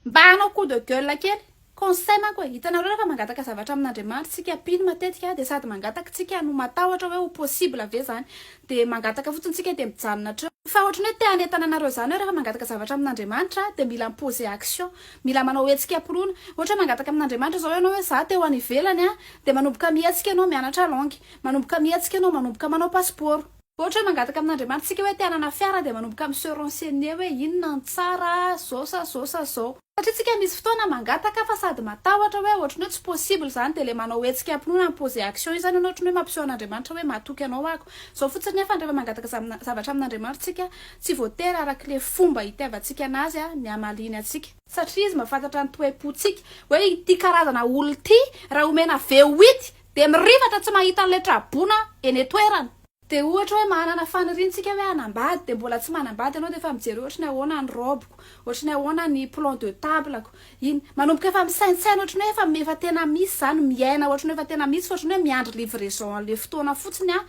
mba hanao coup de gueule kely conseil manko e hitanareo rehefa mangataka zavatra amin'Andriamanitra tsika pino matetika de sady mangataka tsika no matahotra hoe ho possible ave zany de mangataka fotsiny tsika de mijanona treo fa ohatrany hoe te hanentana anareo zany hoe rehefa mangataka zavatra amin'Andriamanitra de mila mipose action mila manao hetsika poroana ohatra hoe mangataka amin'Andriamanitra zao ianao hoe za te ho any ivelany a de manomboka mihetsika ianao mianatra langue manomboka mihetsika ianao manomboka manao passeport ohatra hoe mangataka amin'Andriamanitra tsika hoe te hanana fiara de manomboka se renseigner hoe inona ny tsara zao sa zao sa zao satria tsika misy fotoana mangataka fa sady matahotra hoe ohatrany hoe tsy possible zany de le manao hetsika ampinoana mipose action io zany ianao ohatrany hoe mampiseho an'Andriamanitra hoe matoky anao ako zao fotsiny nefa rehefa mangataka zavatra amin'Andriamanitra tsika tsy voatery arak'le fomba itiavantsika anazy a ny amaliny atsika satria izy mahafantatra ny toe-potsika hoe ity karazana olo ty raha omena V8 de mirivatra tsy mahita an'le trabona eny etoerana de ohatra hoe manana faniriantsika hoe anambady de mbola tsy manambady ianao de efa mijery ohatra ny ahoana ny roboko ohatra ny ahoana ny plan de tableko iny manomboka efa misaintsaina ohatra ny hoe efa tena misy zany miaina ohatra ny efa tena misy ohatra ny hoe miandry livraison an'le fotoana fotsiny a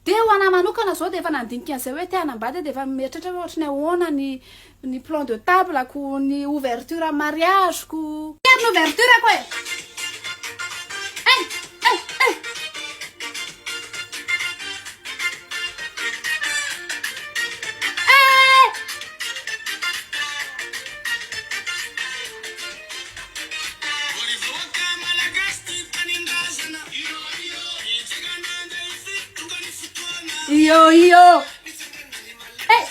de ho ana manokana zao de efa nandinika an'izay hoe te hanambady de efa mieritratra hoe ohatra ny ahoana ny plan de tableko ny ouverture mariageko ny ouverture ko Yo yo. Hey.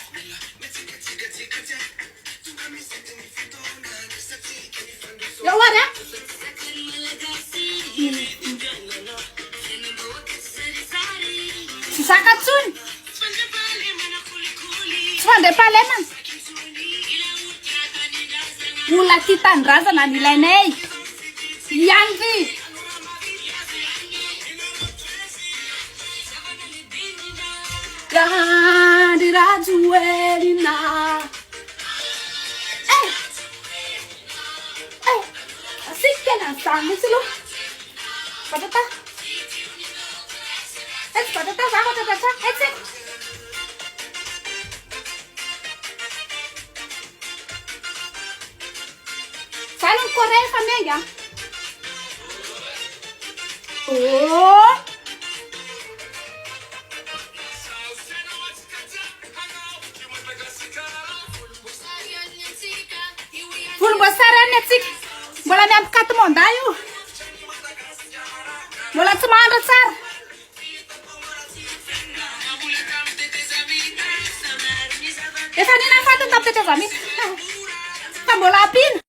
Yo what ya? Sakatsun. Swande paleman. Mula kitandrazana nilainay. Yangi. Di rajuelina. Asik kan sang sih lo. Patata. Patata aku patata. Sik. Salam Korea família. Oh. Volomboasary any atsika mbola miampikaty monday io mbola tsy mahandro tsara efa nina faty ny tapitetezamita fa mbola apina